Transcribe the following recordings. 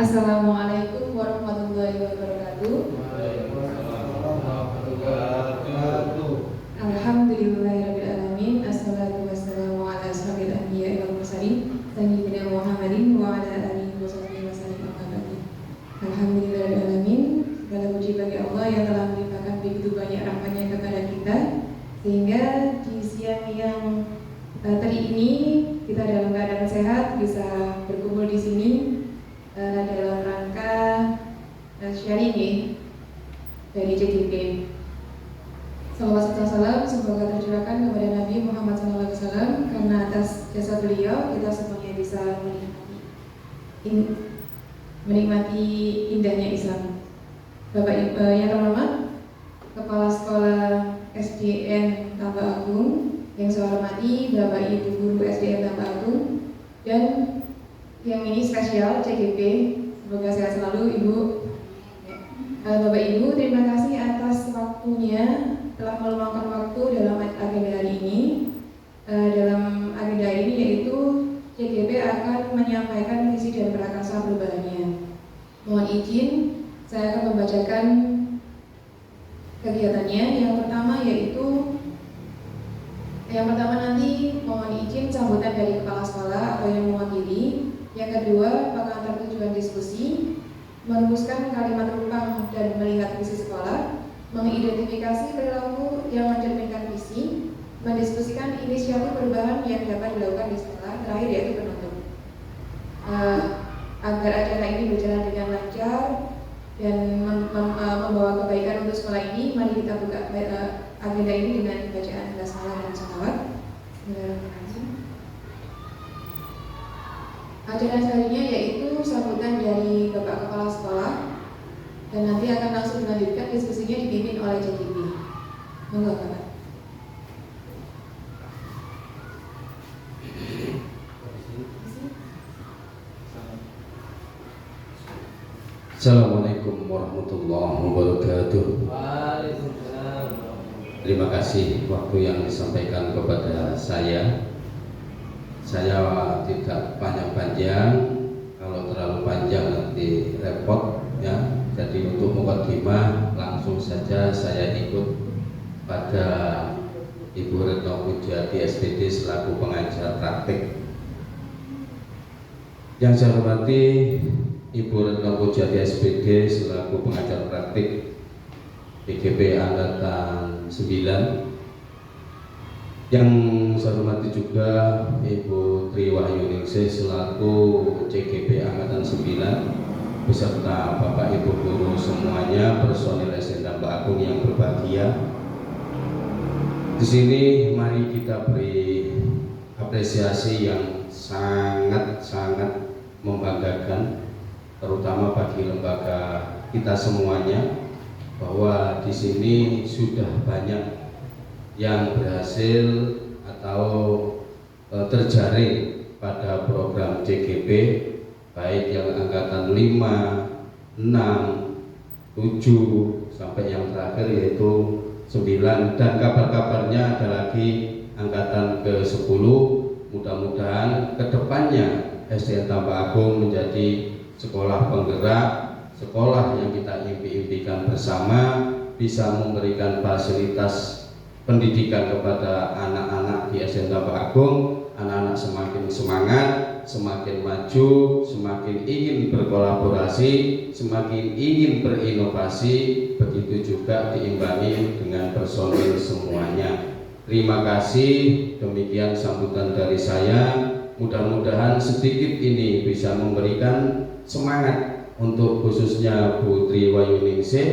Assalamualaikum warahmatullahi wabarakatuh. Alhamdulillahirrabbilalamin. Assalatu wassalamu ala asrofil anbiya'i wal mursalin sayyidina Muhammadin wa ala alihi wa sahbihi wa sallam. Alhamdulillahirrabbilalamin. Segala puji bagi Allah yang telah melimpahkan begitu banyak rahmatnya kepada kita, sehingga di siang yang tadi ini kita dalam keadaan sehat bisa berkumpul di sini dalam rangka sharing dari CGP. Salawat serta salam semoga tercurahkan kepada Nabi Muhammad SAW, karena atas jasa beliau kita semuanya bisa menikmati indahnya Islam. Bapak Ibu yang terhormat, Kepala Sekolah SDN Tambak Agung yang saya hormati, Bapak Ibu Guru SDN Tambak Agung, dan yang ini spesial CGP, semoga sehat selalu Ibu. Bapak Ibu, terima kasih atas waktunya telah meluangkan waktu dalam agenda hari ini. Dalam agenda ini yaitu CGP akan menyampaikan visi dan prakarsa perubahannya. Mohon izin, saya akan membacakan kegiatannya. Yang pertama nanti mohon izin sambutan dari kepala sekolah atau yang mewakili. Yang kedua, pengantar tujuan diskusi, merumuskan kalimat rumpang dan melihat visi sekolah, mengidentifikasi perilaku yang mencerminkan visi, mendiskusikan inisiatif perubahan yang dapat dilakukan di sekolah, terakhir yaitu penutup. Agar acara ini berjalan dengan lancar dan membawa kebaikan untuk sekolah ini, mari kita buka agenda ini dengan bacaan basmalah dan shalawat. Acara selanjutnya yaitu sambutan dari Bapak Kepala Sekolah, dan nanti akan langsung dilanjutkan diskusinya dipimpin oleh CGP. Monggo Bapak. Assalamualaikum warahmatullahi wabarakatuh. Terima kasih waktu yang disampaikan kepada saya. Saya tidak panjang-panjang, kalau terlalu panjang nanti repot ya. Jadi untuk mukadimah langsung saja saya ikut pada Ibu Retno Pujati SPD selaku pengajar praktik. Yang saya hormati Ibu Retno Pujati SPD selaku pengajar praktik PGP Angkatan 9. Yang saya hormati juga Ibu Tri Wahyuningsih selaku CGP Angkatan 9 beserta Bapak Ibu guru semuanya, personil SDN Tambak Agung yang berbahagia. Di sini mari kita beri apresiasi yang sangat membanggakan, terutama bagi lembaga kita semuanya, bahwa di sini sudah banyak yang berhasil atau terjaring pada program CGP, baik yang angkatan 5, 6, 7 sampai yang terakhir yaitu 9, dan kabar-kabarnya ada lagi angkatan ke-10. Mudah-mudahan kedepannya SDN Tambak Agung menjadi sekolah penggerak, sekolah yang kita impi-impikan bersama, bisa memberikan fasilitas pendidikan kepada anak-anak di SDN Tambak Agung. Anak-anak semakin semangat, semakin maju, semakin ingin berkolaborasi, semakin ingin berinovasi, begitu juga diimbangi dengan personil semuanya. Terima kasih, demikian sambutan dari saya. Mudah-mudahan sedikit ini bisa memberikan semangat untuk khususnya Bu Tri Wahyuningsih,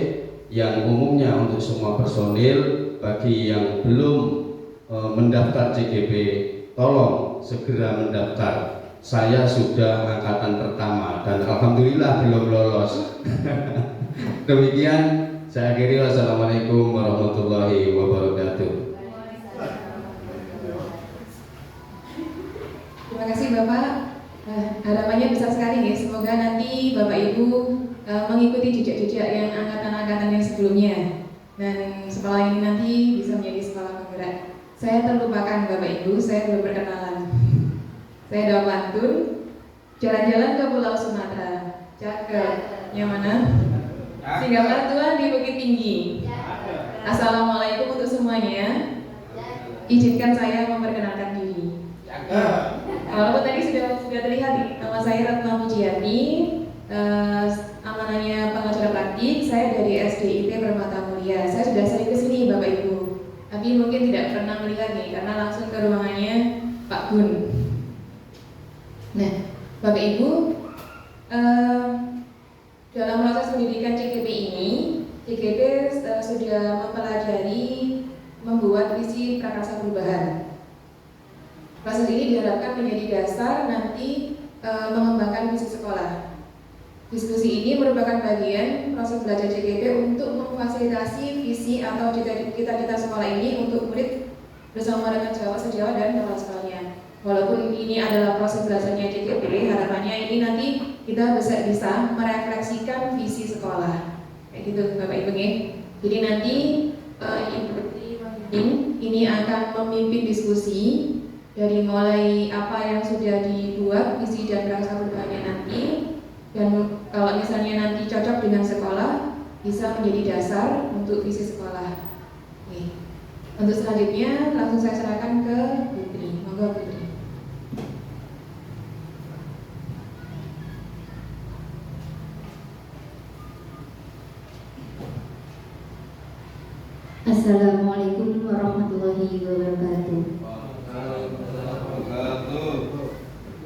yang umumnya untuk semua personil. Bagi yang belum mendaftar CGP, tolong segera mendaftar. Saya sudah angkatan pertama dan alhamdulillah belum lolos. Demikian saya akhiri. Wassalamualaikum warahmatullahi wabarakatuh. Terima kasih Bapak. Harapannya besar sekali ya. Semoga nanti Bapak Ibu mengikuti jejak-jejak yang angkatan-angkatan yang sebelumnya, dan sekolah ini nanti bisa menjadi sekolah penggerak. Saya terlupakan Bapak Ibu, saya belum berkenalan. Saya Dawa Pantun, jalan-jalan ke Pulau Sumatera. Cakep. Yang mana? Singapura Tuhan di Bukit Tinggi. Assalamualaikum untuk semuanya. Izinkan saya memperkenalkan diri. Walaupun tadi sudah terlihat nih, nama saya Retno Pujiati, amanahnya pengacara praktik. Saya dari SDIT Permata Mulia. Saya sudah sering kesini Bapak Ibu, tapi mungkin tidak pernah melihat nih karena langsung ke ruangannya Pak Gun. Nah, Bapak Ibu, dalam proses pendidikan CGP ini, CGP sudah mempelajari membuat visi prakarsa perubahan. Proses ini diharapkan menjadi dasar nanti mengembangkan visi sekolah. Diskusi ini merupakan bagian proses belajar CGP untuk memfasilitasi visi atau cita-cita sekolah ini untuk murid bersama dengan sejawat dan kepala sekolahnya. Walaupun ini adalah proses belajarnya CGP, harapannya ini nanti kita bisa merefleksikan visi sekolah. Kayak gitu Bapak Ibu nih. Jadi nanti Ibu ini akan memimpin diskusi dari mulai apa yang sudah dibuat visi dan prakarsa perubahannya nanti, dan kalau misalnya nanti cocok dengan sekolah bisa menjadi dasar untuk visi sekolah. Oke. Untuk selanjutnya langsung saya serahkan ke Putri. Monggo Putri. Assalamualaikum warahmatullahi wabarakatuh.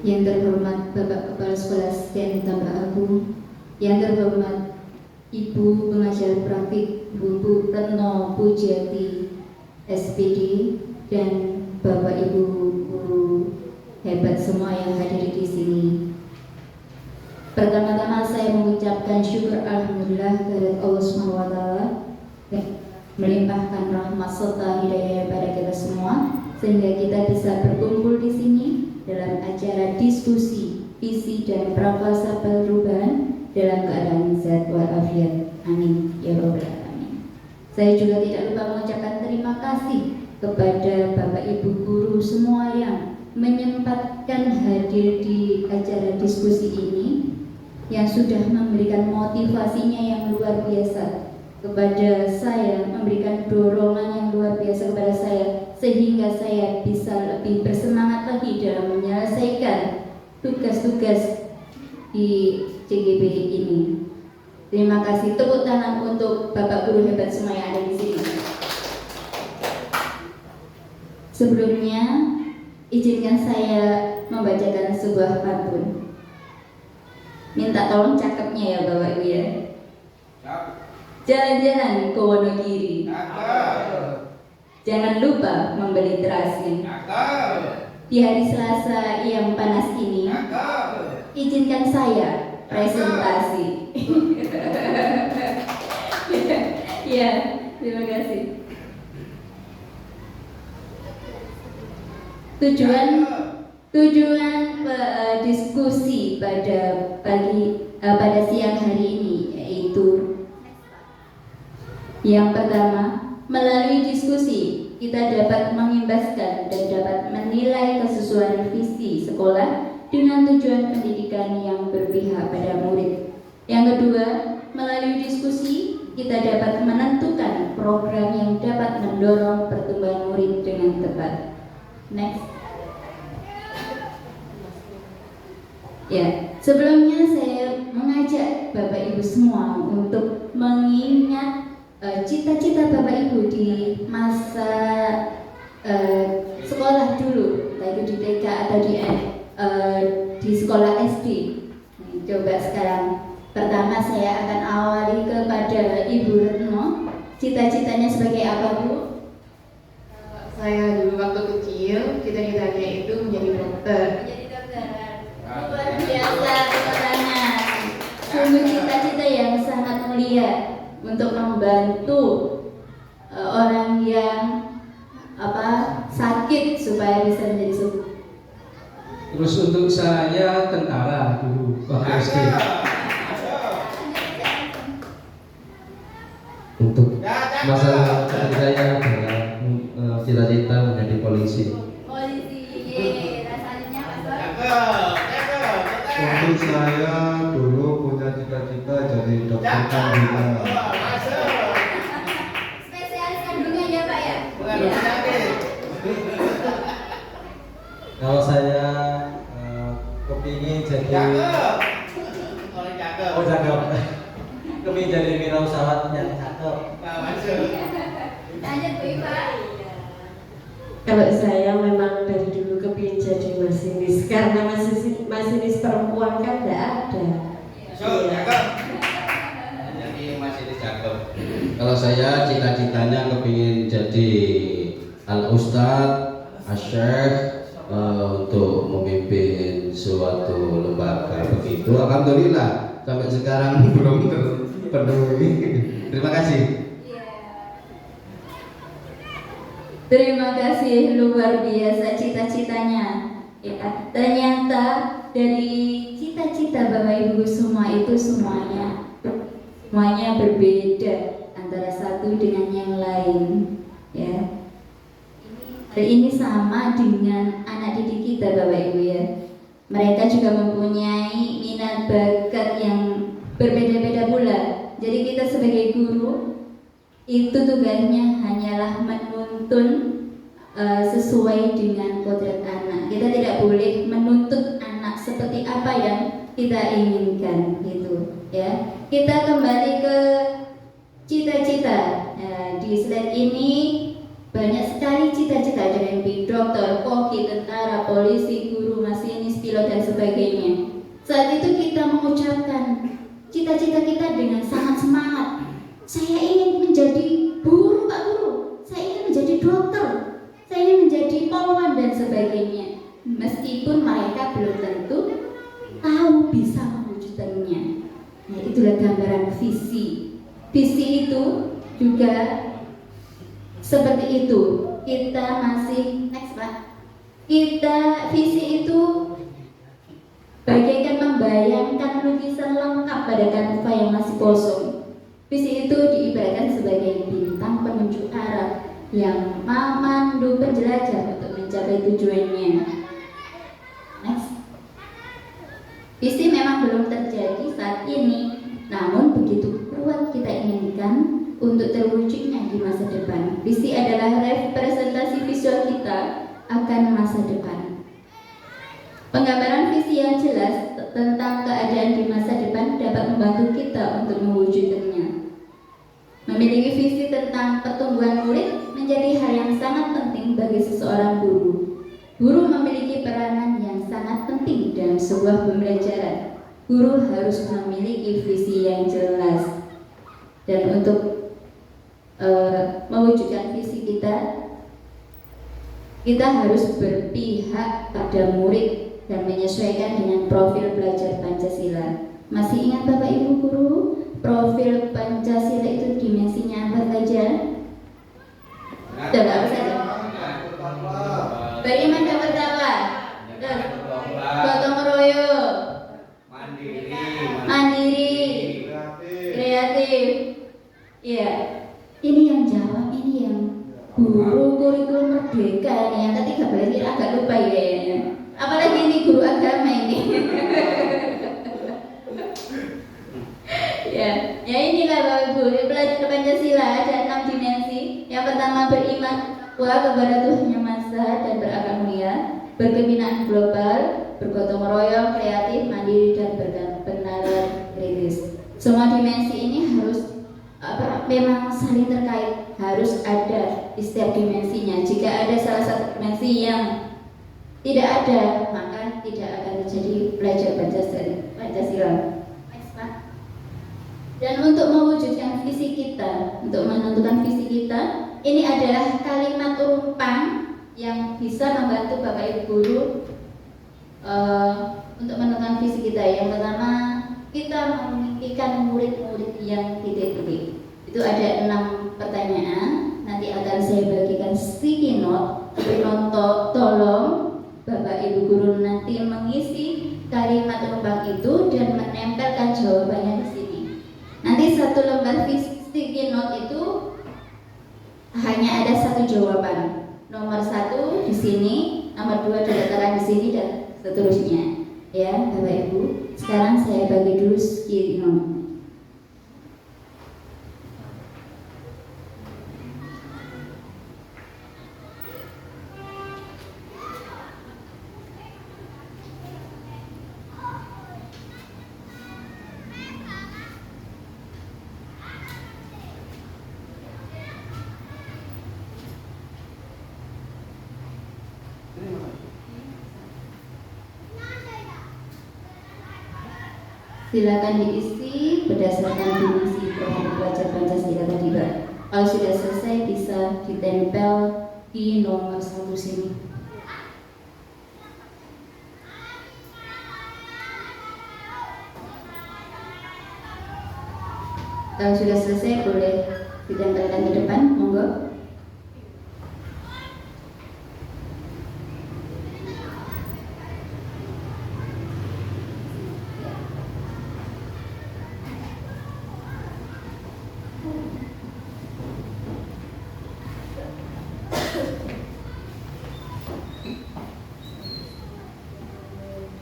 Yang terhormat Bapak Kepala Sekolah SDN Tambak Agung, yang terhormat Ibu Pengajar Praktik Bu Retno Pujiati SPD, dan Bapak Ibu guru hebat semua yang hadir di sini. Pertama-tama saya mengucapkan syukur alhamdulillah kepada Allah SWT yang melimpahkan rahmat serta hidayah pada kita semua sehingga kita bisa berkumpul di sini dalam acara diskusi visi dan prakarsa perubahan dalam keadaan sehat walafiat. Amin ya rabbal alamin. Saya juga tidak lupa mengucapkan terima kasih kepada Bapak Ibu guru semua yang menyempatkan hadir di acara diskusi ini, yang sudah memberikan motivasinya yang luar biasa kepada saya, memberikan dorongan yang luar biasa kepada saya sehingga saya bisa lebih bersemangat lagi dalam menyelesaikan tugas-tugas di CGP ini. Terima kasih, tepuk tangan untuk Bapak guru hebat semua yang ada di sini. Sebelumnya, izinkan saya membacakan sebuah pantun. Minta tolong cakepnya ya Bapak Ibu ya. Jalan-jalan ke Wonogiri, jangan lupa membeli terasi. Di hari Selasa yang panas ini, izinkan saya presentasi. Ya, terima kasih. Tujuan diskusi pada siang hari ini yaitu yang pertama, melalui diskusi kita dapat mengimbaskan dan dapat menilai kesesuaian visi sekolah dengan tujuan pendidikan yang berpihak pada murid. Yang kedua, melalui diskusi kita dapat menentukan program yang dapat mendorong pertumbuhan murid dengan tepat. Next. Ya, sebelumnya saya mengajak Bapak Ibu semua untuk mengingat cita-cita Bapak Ibu di masa sekolah dulu, baik di TK atau di sekolah SD. Coba sekarang, pertama saya akan awali kepada Ibu Retno. Cita-citanya sebagai apa, Bu? Saya dulu waktu kecil, cita-citanya itu menjadi dokter. Menjadi dokter. Luar biasa, katanya. Sungguh cita-cita yang sangat mulia untuk membantu orang yang sakit supaya bisa menjadi sembuh. Terus untuk saya tentara dulu waktu SD. Untuk masalah saya adalah cita-cita menjadi polisi. Polisi, rasanya Pak. Untuk saya dulu punya Dr. Kandungan. Spesialis kandungan ya Pak ya? Kalau saya kepingin jadi oh cakep, kepingin jadi wirausahawan yang cakep. Lanjut Bu Iva. Kalau saya memang dari dulu kepingin jadi masinis, karena masinis perempuan kan tidak ada. Jadi masih cakep. Kalau saya cita-citanya kepingin jadi al-ustadz, asyikh, untuk memimpin suatu lembaga begitu. Alhamdulillah sampai sekarang belum terpenuhi. Terima kasih. Terima kasih, luar biasa cita-citanya. Ya, ternyata dari cita-cita Bapak Ibu semua itu semuanya berbeda antara satu dengan yang lain. Ya, ini sama dengan anak didik kita Bapak Ibu ya. Mereka juga mempunyai minat bakat yang berbeda-beda pula. Jadi kita sebagai guru itu tugasnya hanyalah menuntun sesuai dengan kodrat anak. Kita tidak boleh menuntut anak seperti apa yang kita inginkan gitu ya. Kita kembali ke cita-cita. Di slide ini banyak sekali cita-cita, ada yang menjadi dokter, koki, tentara, polisi, guru, masinis, pilot dan sebagainya. Saat itu kita mengucapkan cita-cita kita dengan sangat semangat. Saya ingin menjadi guru, Pak Guru. Saya ingin menjadi dokter. Saya ingin menjadi polwan dan sebagainya. Meskipun mereka belum tentu tahu bisa mewujudkannya. Nah, itulah gambaran visi. Visi itu juga seperti itu. Kita masih next Pak. Visi itu bagaikan membayangkan lukisan lengkap pada kanva yang masih kosong. Visi itu diibaratkan sebagai bintang penunjuk arah yang memandu penjelajah untuk mencapai tujuannya. Next. Visi memang belum terjadi saat ini, namun begitu kuat kita inginkan untuk terwujudnya di masa depan. Visi adalah representasi visual kita akan masa depan. Penggambaran visi yang jelas tentang keadaan di masa depan dapat membantu kita untuk mewujudkannya. Memiliki visi tentang pertumbuhan murid menjadi hal yang sangat penting bagi seseorang guru. Guru memiliki peranan yang sangat penting dalam sebuah pembelajaran. Guru harus memiliki visi yang jelas. Dan untuk mewujudkan visi kita harus berpihak pada murid dan menyesuaikan dengan profil belajar Pancasila. Masih ingat Bapak Ibu guru, profil Pancasila itu dimensinya apa saja? Apa saja? Beriman dan bertakwa, gotong royong, mandiri, kreatif. Ya, ini yang jawab, ini yang guru kurikulum merdeka nih, yang ke-13 ini agak lupa ya. Apalagi ini guru agama ini. Ya inilah Bapak Ibu, belajar Pancasila ada 6 dimensi. Yang pertama beriman kepada Tuhan Yang Maha Esa dan berakal mulia, berkebinaan global, bergotong royong, kreatif, mandiri dan bernalar kritis. Semua dimensi ini harus memang saling terkait, harus ada di setiap dimensinya. Jika ada salah satu dimensi yang tidak ada, maka tidak akan terjadi belajar Pancasila. Dan untuk mewujudkan visi kita, untuk menentukan visi kita, ini adalah kalimat rumpang yang bisa membantu Bapak Ibu guru untuk menentukan visi kita. Yang pertama, kita memimpikan murid-murid yang titik-titik. Itu ada 6 pertanyaan. Nanti akan saya bagikan sticky note. Tapi tolong Bapak Ibu guru nanti mengisi kalimat rumpang itu dan menempelkan jawabannya di sini. Nanti satu lembar sticky note itu hanya ada satu jawaban. Nomor 1 di sini, nomor 2 didaftarkan di sini dan seterusnya. Ya, Bapak Ibu. Sekarang saya bagi dulu sticky note. Silakan diisi berdasarkan dimensi terhadap pelajar Pancasila tadi, Pak. Kalau sudah selesai bisa ditempel di nomor 1 sini. Kalau sudah selesai boleh ditempelkan ke depan, monggo.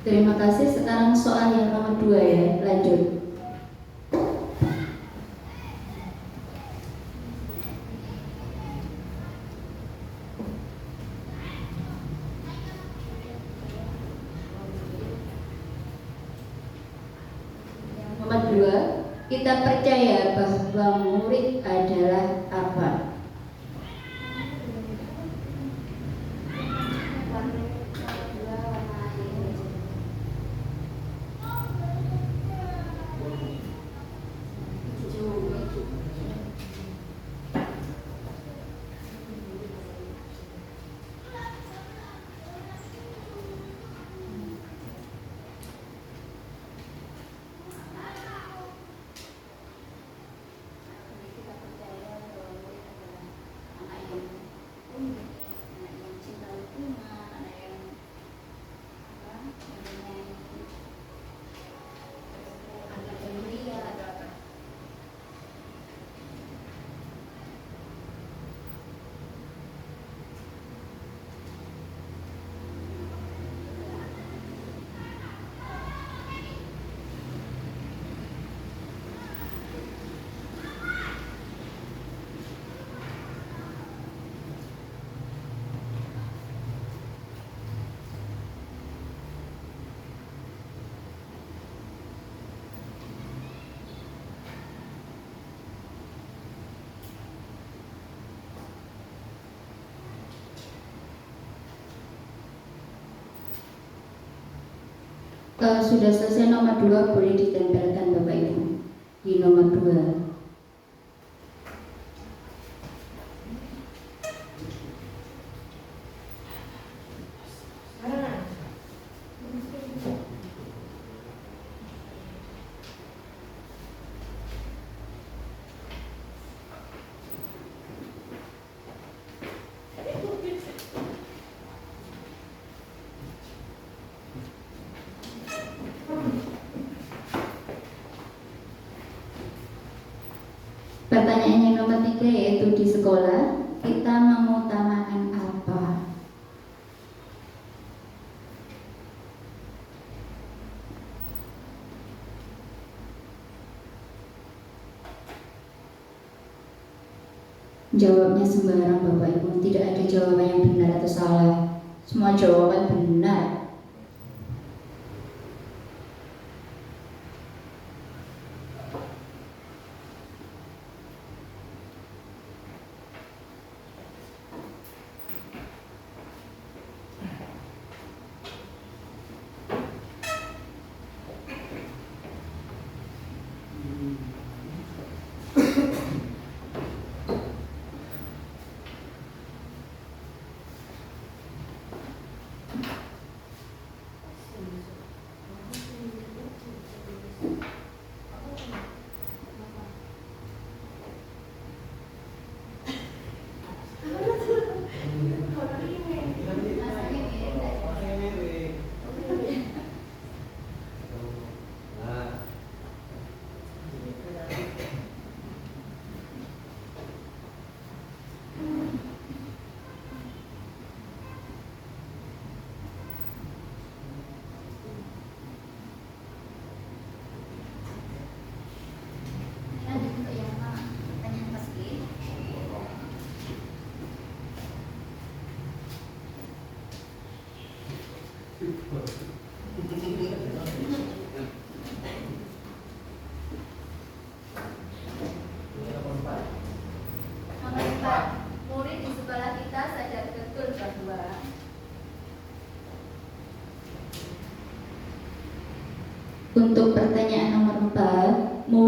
Terima kasih. Sekarang soal yang nomor 2 ya, lanjut. Nomor 2, kita percaya bahwa murid adalah apa? Kalau sudah selesai nomor 2 boleh ditempelkan Bapak Ibu di nomor 2. Pertanyaan yang nomor 3 yaitu di sekolah kita mengutamakan apa? Jawabnya sembarang Bapak Ibu, tidak ada jawaban yang benar atau salah. Semua jawaban benar. Nomor 4, murid di sekolah kita sadar betul bahwa untuk pertanyaan nomor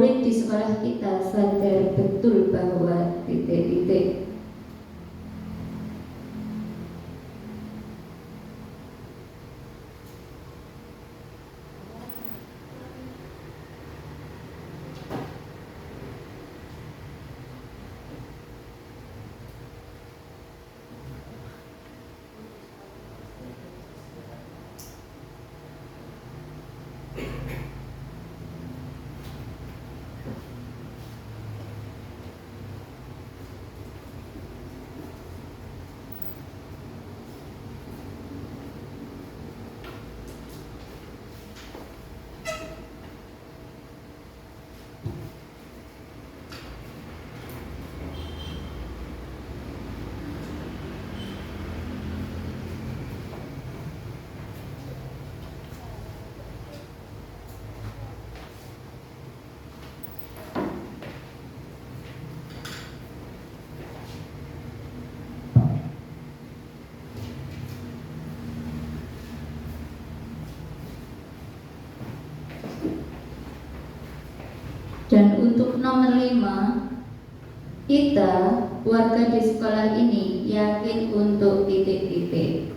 murid di sekolah kita sadar betul bahwa titik-titik. Dan untuk nomor 5, kita warga di sekolah ini yakin untuk titik-titik.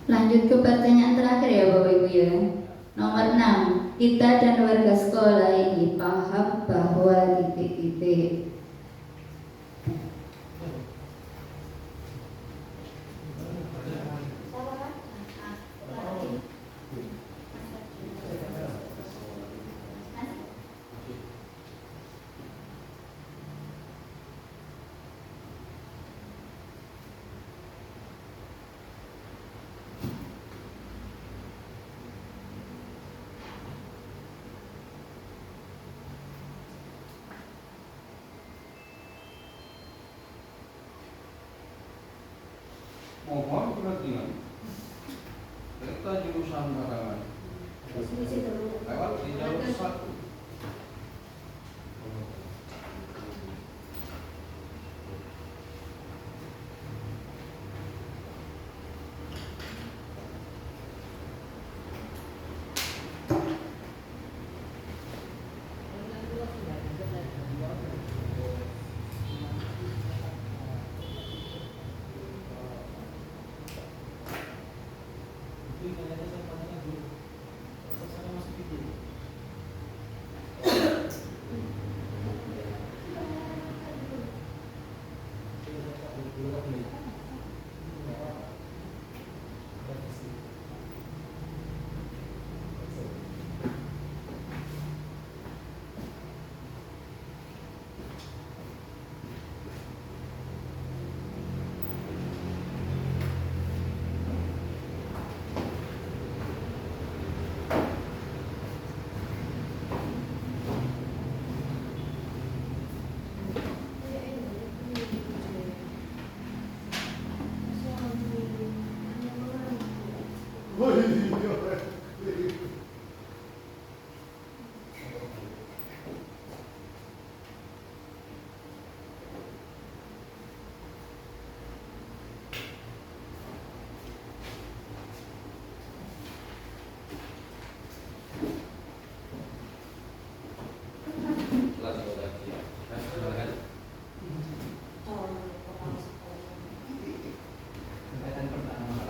Lanjut ke pertanyaan terakhir ya Bapak Ibu ya. Nomor 6, kita dan warga sekolah ini paham bahwa titik-titik. Mohon perhatian. Kereta jurusan barangan lewat di jalur 1.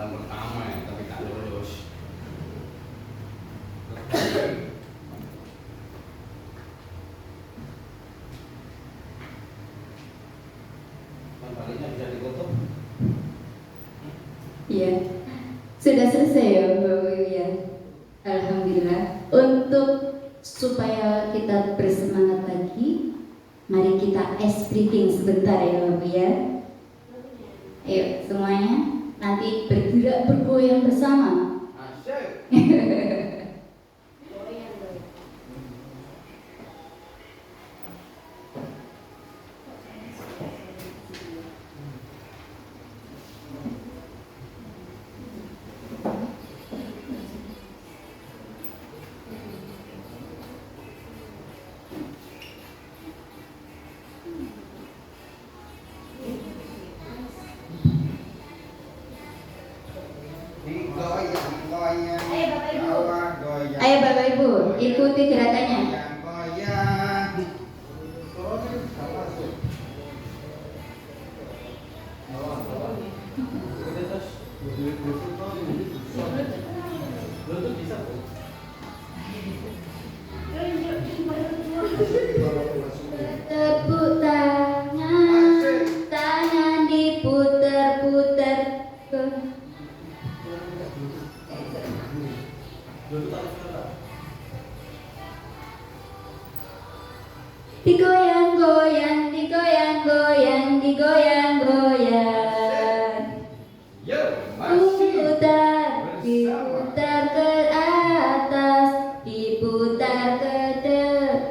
Pertama ya, tapi tak lulus. Kembalinya bisa ditutup. Iya, sudah selesai ya Bapak Ibu ya. Alhamdulillah. Untuk supaya kita bersemangat lagi, mari kita ice breaking sebentar ya Bapak ya. Ayo semuanya, nanti bergerak bergoyang bersama. Asyik. Goyang-goyang. Goyang. Ayo Bapak Ibu, ikuti gerakannya. Goyang. Tepuk tangan, tangan diputar-putar. Digoyang-goyang, digoyang-goyang, digoyang-goyang. Yo, masih Putar, diputar ke atas, diputar ke depan.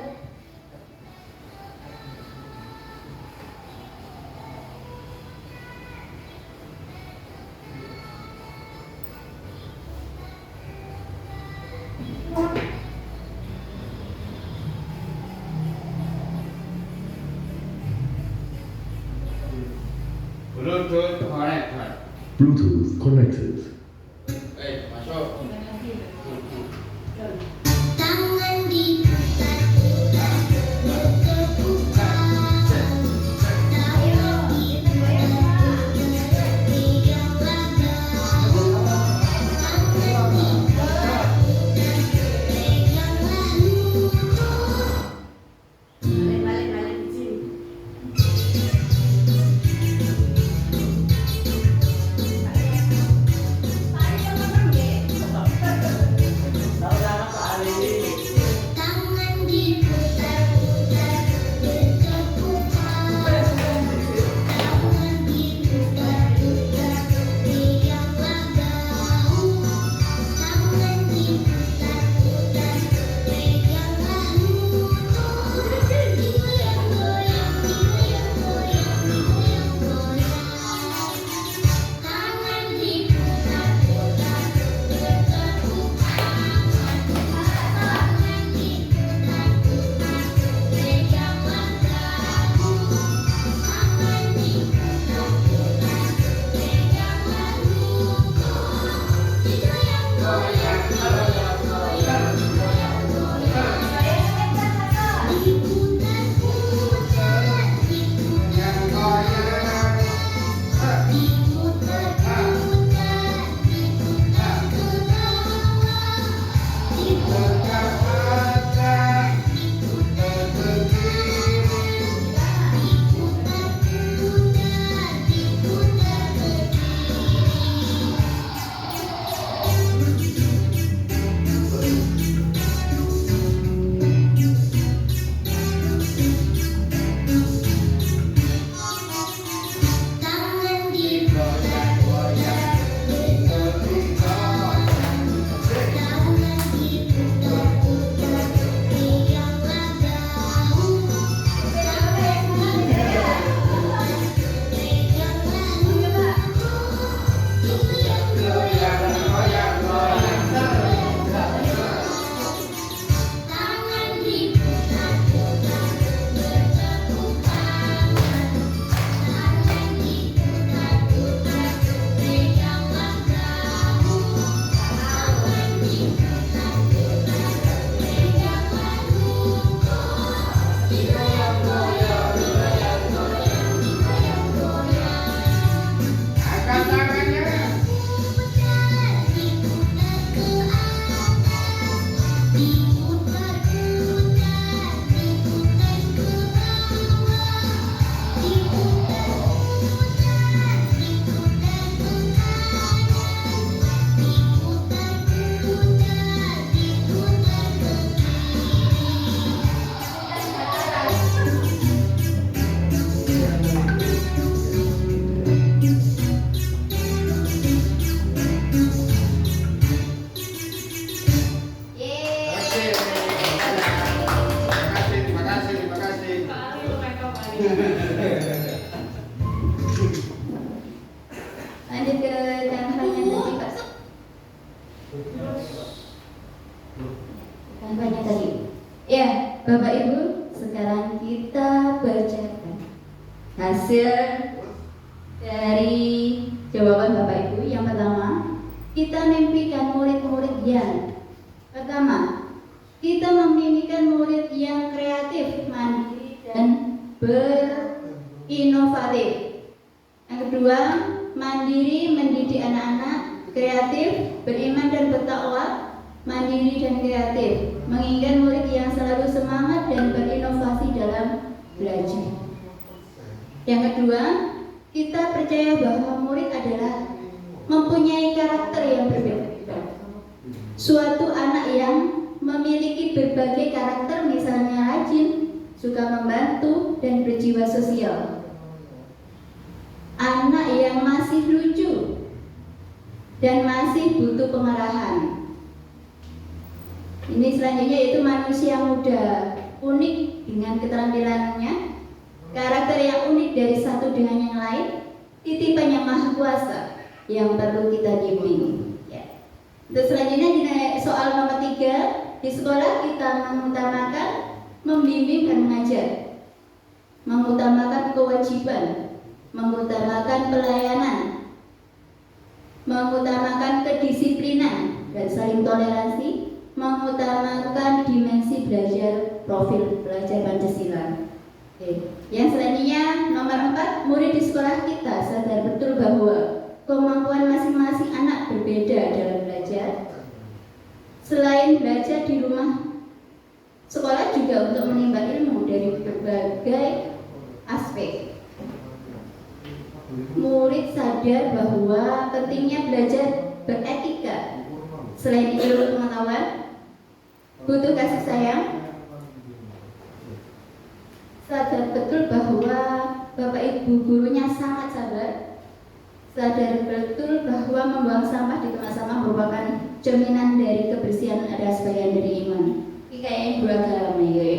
Bluetooth connected. Bluetooth connected. Masuk. Tangan diputar-putar, bergetar. Tangan diputar-putar, pegang laga. Tangan diputar-putar, peganglah luka. Balik sini. Lanjut ke kampanye tadi Pak. Kampanye tadi. Ya, Bapak Ibu, sekarang kita bacakan hasil dari jawaban Bapak Ibu. Yang pertama, kita mimpikan murid-murid yang pertama, kita memimpikan murid yang kreatif, mandiri, dan berinovatif. Yang kedua, mandiri mendidik anak-anak, kreatif, beriman dan bertakwa, mandiri dan kreatif, menginginkan murid yang selalu semangat dan berinovasi dalam belajar. Yang kedua, kita percaya bahwa murid adalah mempunyai karakter yang berbeda. Suatu anak yang memiliki berbagai karakter, misalnya rajin, suka membantu, dan berjiwa sosial. Anak yang masih lucu dan masih butuh pengarahan. Ini selanjutnya yaitu manusia muda, unik dengan keterampilannya, karakter yang unik dari satu dengan yang lain, titipan yang maha kuasa yang perlu kita bimbing. Ya. Terus selanjutnya di soal nomor 3, di sekolah kita mengutamakan membimbing dan mengajar, mengutamakan kewajiban, mengutamakan pelayanan, mengutamakan kedisiplinan dan saling toleransi, mengutamakan dimensi belajar profil belajar Pancasila. Oke. Yang selanjutnya nomor 4, murid di sekolah kita sadar betul bahwa kemampuan masing-masing anak berbeda dalam belajar. Selain belajar di rumah, sekolah juga untuk menimba ilmu dari berbagai aspek. Murid sadar bahwa pentingnya belajar beretika. Selain ilmu pengetahuan, butuh kasih sayang. Sadar betul bahwa Bapak Ibu gurunya sangat sabar. Sadar betul bahwa membuang sampah di tempat sampah merupakan cerminan dari kebersihan, adalah sebagian dari iman. Ini kayaknya beragama ya.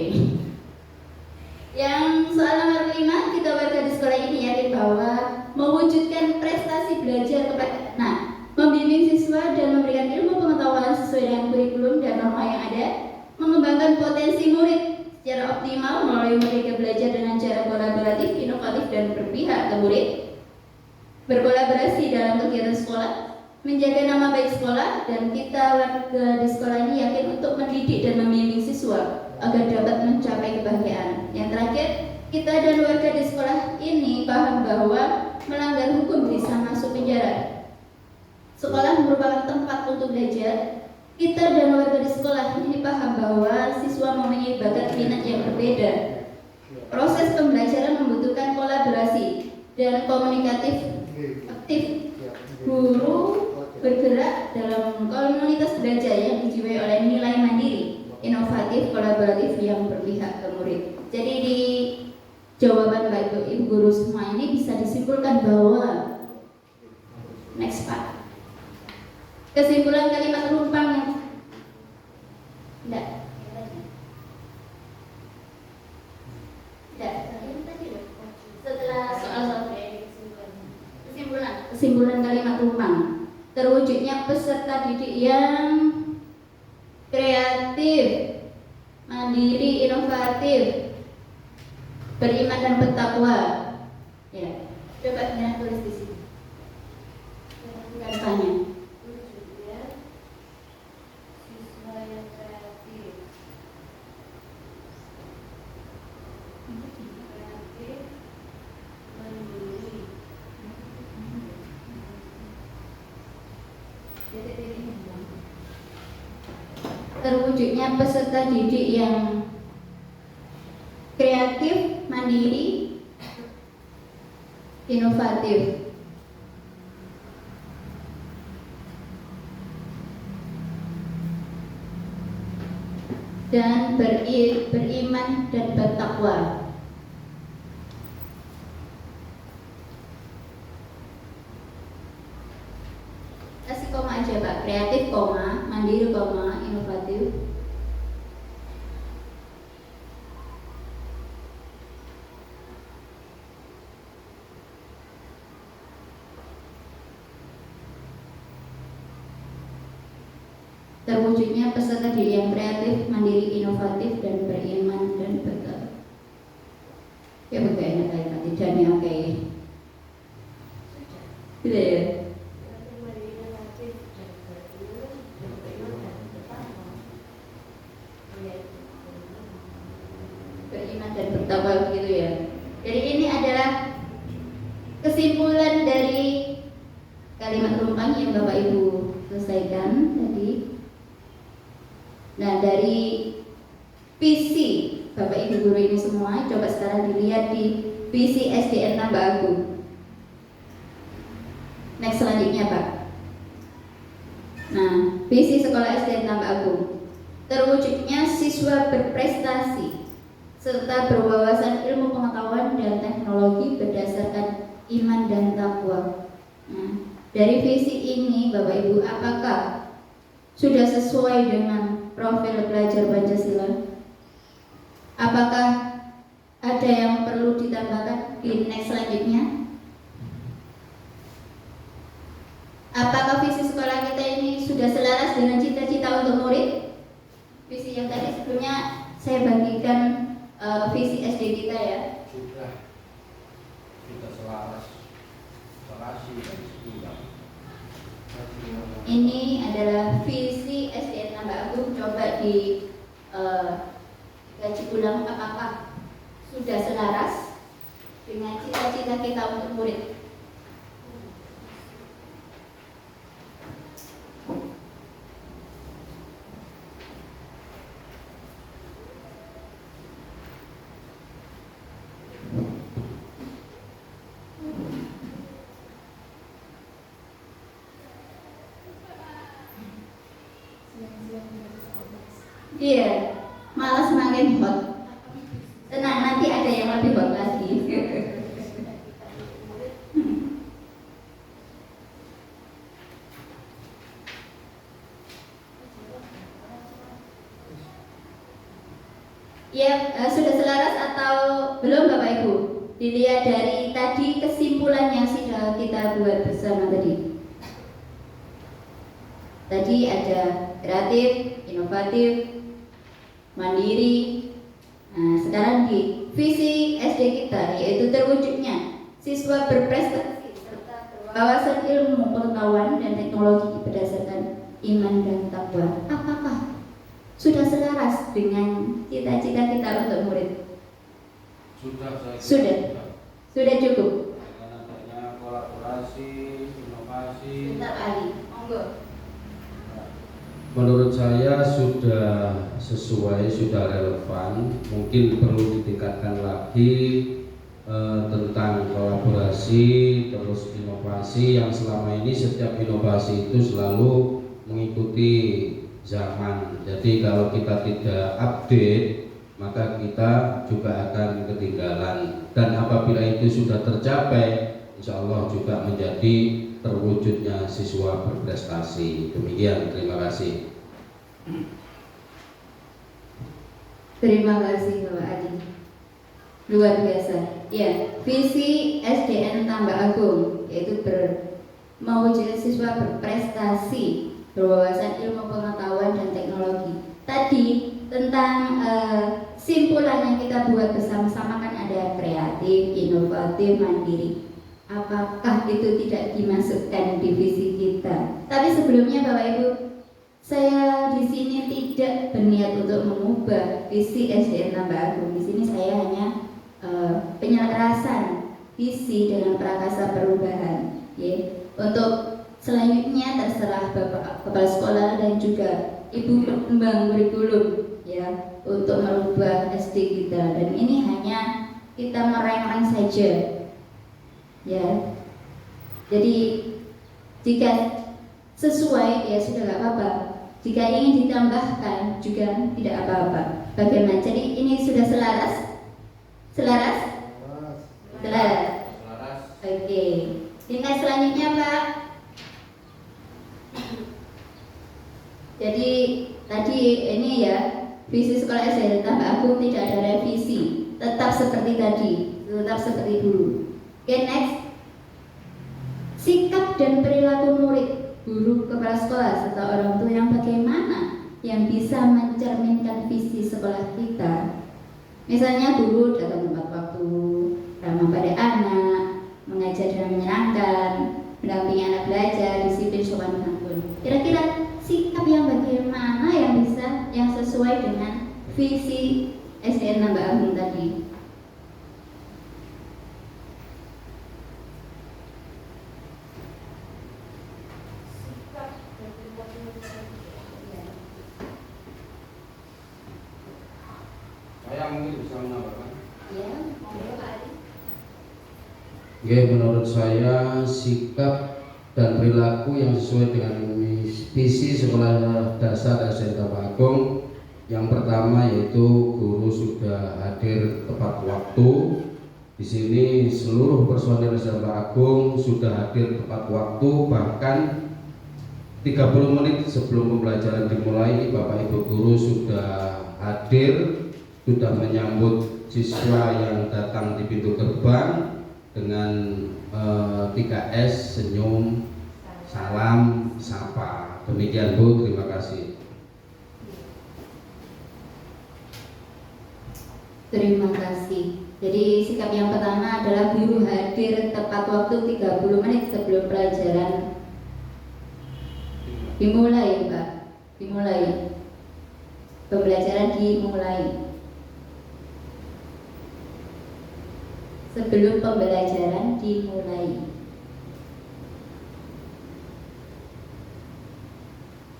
Yang soal nomor 5, kita warga di sekolah ini yakin bahwa mewujudkan prestasi belajar kepada anak, membimbing siswa dan memberikan ilmu pengetahuan sesuai dengan kurikulum dan norma yang ada, mengembangkan potensi murid secara optimal melalui mereka belajar dengan cara kolaboratif, inovatif dan berpihak ke murid, berkolaborasi dalam kegiatan sekolah, menjaga nama baik sekolah, dan kita warga di sekolah ini yakin untuk mendidik dan membimbing siswa agar dapat mencapai kebahagiaan. Yang terakhir, kita dan warga di sekolah ini paham bahwa melanggar hukum bisa masuk penjara. Sekolah merupakan tempat untuk belajar. Kita dan warga di sekolah ini paham bahwa siswa mempunyai bakat minat yang berbeda. Proses pembelajaran membutuhkan kolaborasi dan komunikatif aktif. Guru bergerak dalam komunitas belajar yang dijiwai oleh nilai mandiri, inovatif, kolaboratif yang berpihak ke murid. Jadi di jawaban Bapak Ibu guru semua ini bisa disimpulkan bahwa next part. Kesimpulan kalimat rumpangnya. Tidak. Setelah soal kesimpulan kalimat rumpang, terwujudnya peserta didik yang kreatif, mandiri, inovatif, beriman dan bertakwa. Ya, coba kita tulis di sini. Kampanye. Siswa yang kreatif, mandiri. Terwujudnya peserta didik yang kreatif, mandiri, inovatif, dan beriman dan bertakwa. Kasih koma aja Pak, kreatif koma, mandiri koma, inovatif. terwujudnya peserta didik yang kreatif, mandiri, inovatif, dan beriman dan bertakwa. Ya bukan enak kalimat tidak nih, oke. Gitu ya. Beriman dan bertakwa begitu ya. Jadi ini adalah kesimpulan dari kalimat rumpang yang Bapak Ibu selesaikan tadi. Nah, dari visi Bapak Ibu guru ini semua, coba sekarang dilihat di visi SDN Tambak Agung. Next selanjutnya Pak. Nah, visi sekolah SDN Tambak Agung, terwujudnya siswa berprestasi serta berwawasan ilmu pengetahuan dan teknologi berdasarkan iman dan takwa. Nah, dari visi ini Bapak Ibu, apakah sudah sesuai dengan profil pelajar Pancasila? Apakah ada yang perlu ditambahkan di next selanjutnya? Apakah visi sekolah kita ini sudah selaras dengan cita-cita untuk murid? Visi yang tadi sebelumnya saya bagikan visi SD kita ya. Sudah selaras. Selasi dan setia. Ini adalah visi SDN Tambak Agung. Coba dikaji ulang apakah sudah selaras dengan cita-cita kita untuk murid. Iya, malah semakin hot. Tenang, nanti ada yang lebih hot lagi. Ya, sudah selaras atau belum Bapak Ibu? Dilihat dari tadi kesimpulan yang sudah kita buat bersama tadi. Tadi ada kreatif, inovatif, mandiri. Nah, sekarang di visi SD kita yaitu terwujudnya siswa berprestasi serta berwawasan ilmu pengetahuan dan teknologi berdasarkan iman dan takwa. Apakah sudah selaras dengan cita-cita kita untuk murid? Sudah cukup. Dengan adanya kolaborasi, inovasi. Bentar Ali, monggo. Menurut saya sudah sesuai, sudah relevan. Mungkin perlu ditingkatkan lagi tentang kolaborasi, terus inovasi yang selama ini setiap inovasi itu selalu mengikuti zaman. Jadi kalau kita tidak update, maka kita juga akan ketinggalan. Dan apabila itu sudah tercapai, insya Allah juga menjadi terwujudnya siswa berprestasi. Demikian, terima kasih. Terima kasih Bapak Adi. Luar biasa. Ya, visi SDN Tambak Agung yaitu mewujudkan siswa berprestasi, berwawasan ilmu pengetahuan dan teknologi. Tadi tentang simpulan yang kita buat bersama-sama kan ada kreatif, inovatif, mandiri. Apakah itu tidak dimasukkan di visi kita? Tapi sebelumnya Bapak Ibu, saya di sini tidak berniat untuk mengubah visi SDN Tambak Agung. Di sini saya hanya penyelarasan visi dengan prakasa perubahan. Ya. Untuk selanjutnya terserah Bapak Kepala Sekolah dan juga Ibu Pengembang Kurikulum ya untuk merubah SD kita. Dan ini hanya kita meraih-raih saja. Ya, jadi jika sesuai ya sudah nggak apa-apa. Jika ingin ditambahkan juga tidak apa-apa. Bagaimana? Jadi ini sudah selaras? Selaras? Oke. Tingkat selanjutnya Pak. Jadi tadi ini ya visi sekolah SDN Tambak Agung tidak ada revisi, tetap seperti tadi, tetap seperti dulu. Oke, next. Sikap dan perilaku murid, guru, kepala sekolah, serta orang tua yang bagaimana yang bisa mencerminkan visi sekolah kita. Misalnya guru datang tepat waktu, ramah pada anak, mengajar dengan menyenangkan, mendampingi anak belajar, disiplin, sopan santun. Kira-kira sikap yang bagaimana yang sesuai dengan visi SDN Tambak Agung tadi? Saya mungkin bisa menambahkan. Oke, menurut saya sikap dan perilaku yang sesuai dengan visi sekolah dasar SDN Tambak Agung, yang pertama yaitu guru sudah hadir tepat waktu. Di sini seluruh personil SDN Tambak Agung sudah hadir tepat waktu, bahkan 30 menit sebelum pembelajaran dimulai Bapak Ibu guru sudah hadir, sudah menyambut siswa yang datang di pintu gerbang dengan 3S, senyum, salam, sapa. Demikian Bu, terima kasih. Terima kasih. Jadi sikap yang pertama adalah guru hadir tepat waktu 30 menit sebelum pelajaran dimulai, Pak. Dimulai. Pembelajaran dimulai. Sebelum pembelajaran dimulai.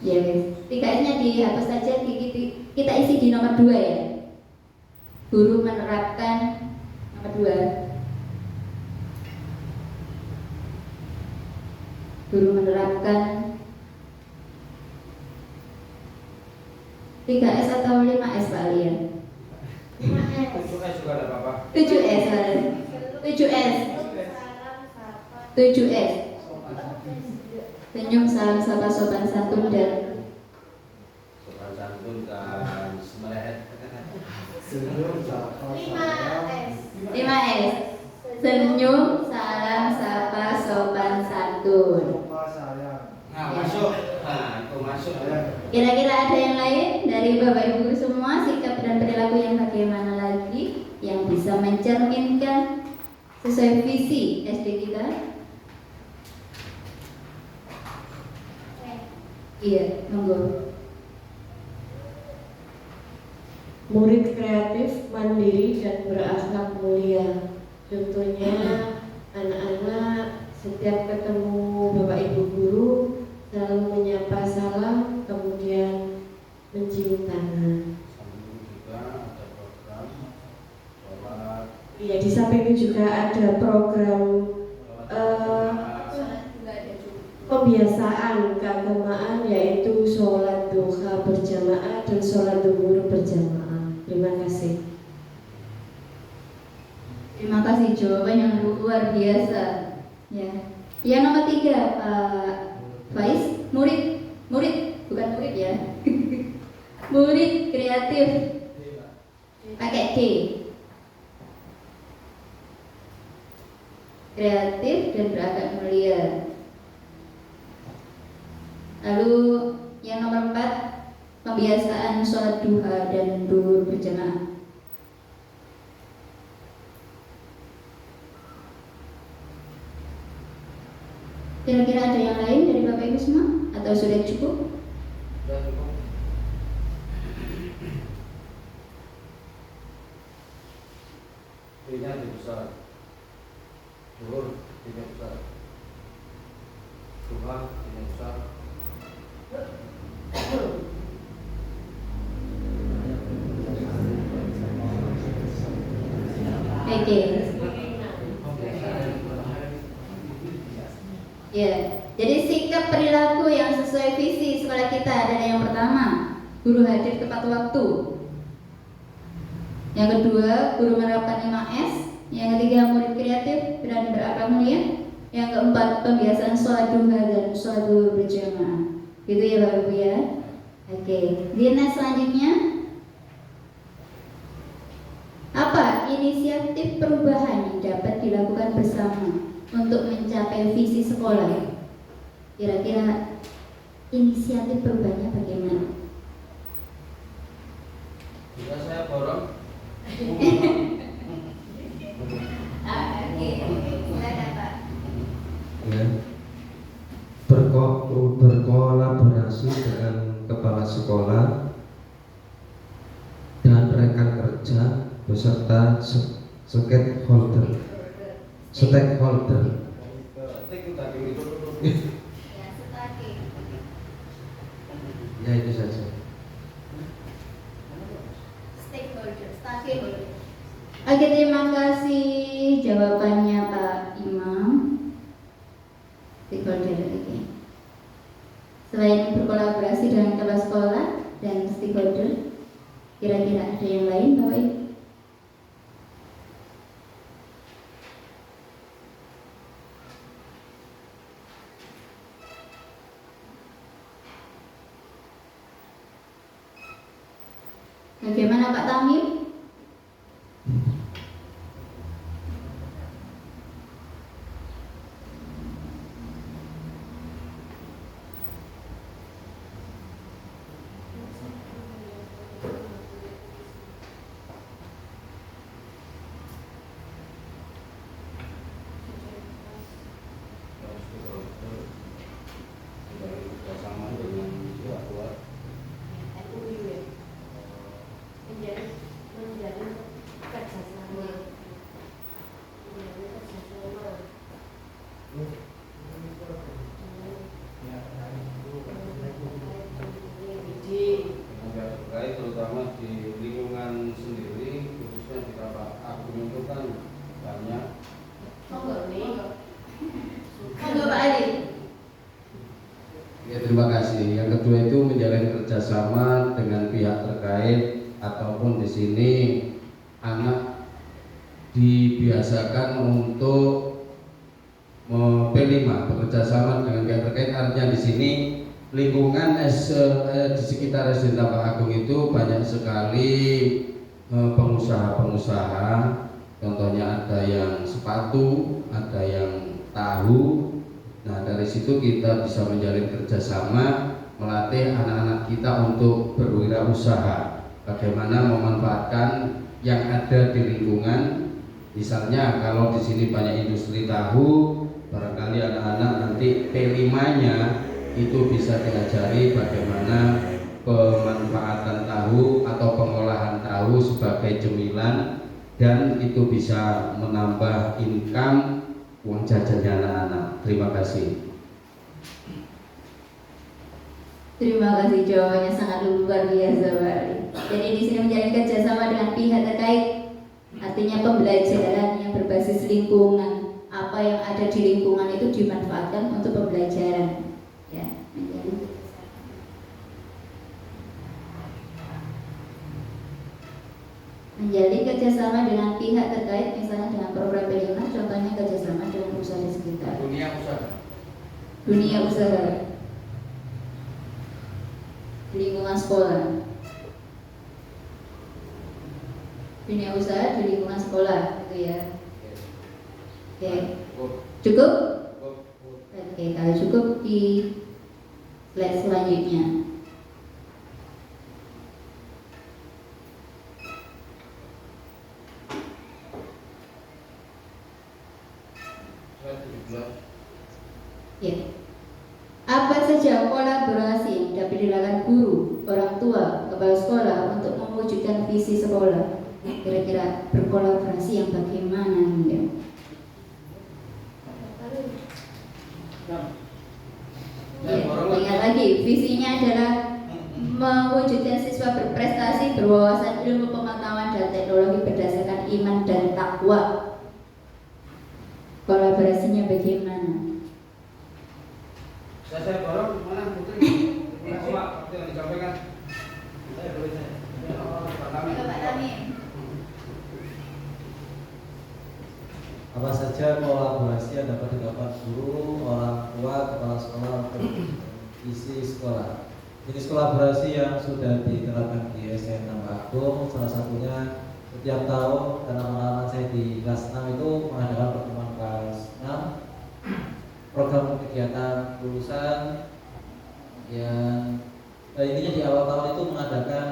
Ya, guys. 3S-nya dihapus saja, kita isi di nomor 2 ya. Guru menerapkan nomor 2. Guru menerapkan 3S atau 5S Pak Lian? 7S juga ada Bapak. 7S. 7S. 7S. Senyum, salam, sapa, sopan santun dan Sopan santun dan semelehet. 5S. Senyum, salam, sapa, sopan santun. Nah, masuk. Nah, itu masuk. Kira-kira ada yang lain dari Bapak Ibu guru semua, sikap dan perilaku yang bagaimana lagi yang bisa mencerminkan sesuai visi SD kita? Iya, monggo. Murid kreatif, mandiri, dan berakhlak mulia. Contohnya anak-anak setiap ketemu Bapak Ibu guru selalu menyapa salam, kemudian mencium tangan. Samping juga ada program sholat. Iya, di samping itu juga ada program pembiasaan keagamaan, yaitu sholat duha berjamaah dan sholat zuhur berjamaah. Terima kasih. Terima kasih, jawaban yang luar biasa. Ya. Yang nomor 3 Pak Faiz, murid bukan murid ya. Murid kreatif. Pakai D. Kreatif dan berakhlak mulia. Lalu yang nomor 4, pembiasaan sholat duha dan zuhur berjamaah. Kira-kira ada yang lain dari Bapak Ibu semua atau sudah cukup? Sudah cukup. Ini besar. Zuhur tidak besar. Duha tidak besar. Oke. Ya, jadi sikap perilaku yang sesuai visi sekolah kita adalah yang pertama, guru hadir tepat waktu. Yang kedua, guru menerapkan 5S. Yang ketiga, murid kreatif dan berakhlak mulia. Yang keempat, pembiasaan sholat duha dan sholat zuhur berjamaah. Gitu ya Bapak Ibu ya. Oke, di next selanjutnya, apa inisiatif perubahan yang dapat dilakukan bersama untuk mencapai visi sekolah? Kira-kira inisiatif perubahannya bagaimana? Bisa saya borong? Oke, silakan Pak. Ya. Berkolaborasi dengan kepala sekolah dan rekan kerja beserta stakeholder. Ya itu saja. Stakeholder. Oke, terima kasih jawabannya Pak Imam. Stakeholder. Oke. Selain berkolaborasi dengan kepala sekolah dan stakeholder, kira-kira ada yang lain Bapak Ibu? Bagaimana Pak Tamim? Bersama dengan pihak luar. Terkait terutama di lingkungan sendiri, khususnya di Bapak Agung itu kan banyak. Monggo Pak Ali. Ya, terima kasih. Yang kedua itu menjalin kerjasama dengan pihak terkait ataupun di sini anak dibiasakan untuk P5 bekerja sama dengan pihak terkait. Artinya di sini lingkungan di sekitar SD Tambak Agung itu banyak sekali pengusaha-pengusaha. Contohnya ada yang sepatu, ada yang tahu. Nah, dari situ kita bisa menjalin kerjasama, melatih anak-anak kita untuk berwirausaha. Bagaimana memanfaatkan yang ada di lingkungan. Misalnya kalau di sini banyak industri tahu, barangkali anak-anak nanti P5-nya itu bisa diajari bagaimana pemanfaatan tahu atau pengolahan tahu sebagai cemilan, dan itu bisa menambah income uang jajannya anak-anak. Terima kasih. Terima kasih, jawabannya sangat luar biasa Pak Ali. Jadi di sini menjalin kerjasama dengan pihak terkait, artinya pembelajaran yang berbasis lingkungan. Apa yang ada di lingkungan itu dimanfaatkan untuk pembelajaran. Ya, menjalin kerjasama dengan pihak terkait, misalnya dengan program P5, contohnya kerjasama dengan usaha di sekitar. Dunia usaha di lingkungan sekolah. Dunia usaha di lingkungan sekolah, gitu ya. Oke, cukup? Oke, kalau cukup di slide selanjutnya. Ya. Apa saja kolaborasi yang dapat dilakukan guru, orang tua, kepala sekolah untuk mewujudkan visi sekolah? Kira-kira berkolaborasi yang bagaimana ya? Ya, ingat lagi, visinya adalah mewujudkan siswa berprestasi, berwawasan ilmu pengetahuan dan teknologi berdasarkan iman dan takwa. Kolaborasinya bagaimana? Saya borong mana Putri? Terima kasih Pak, seperti yang disampaikan. Saya boleh saya. Pak Tamim. Apa saja kolaborasi yang dapat dilakukan guru, orang tua, kepala sekolah untuk isi sekolah. Jenis kolaborasi yang sudah diterapkan di SDN Tambak Agung, salah satunya setiap tahun, karena pengalaman saya di kelas 6 itu mengadakan pertemuan kelas 6, program kegiatan lulusan yang intinya di awal tahun itu mengadakan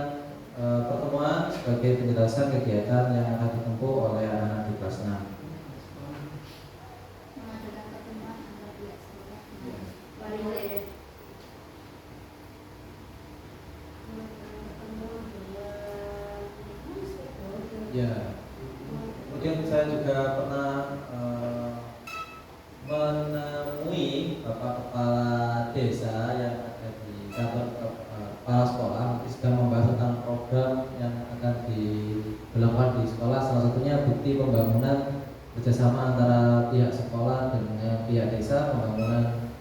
pertemuan sebagai penjelasan kegiatan yang akan ditempuh oleh anak-anak di kelas 6. Mengadakan pertemuan antar pihak sekolah dengan wali murid. Ya, kemudian saya juga pernah menemui Bapak Kepala Desa yang ada di kantor kepala sekolah, nanti sedang membahas tentang program yang akan dilakukan di sekolah. Salah satunya bukti pembangunan kerjasama antara pihak sekolah dengan pihak desa, pembangunan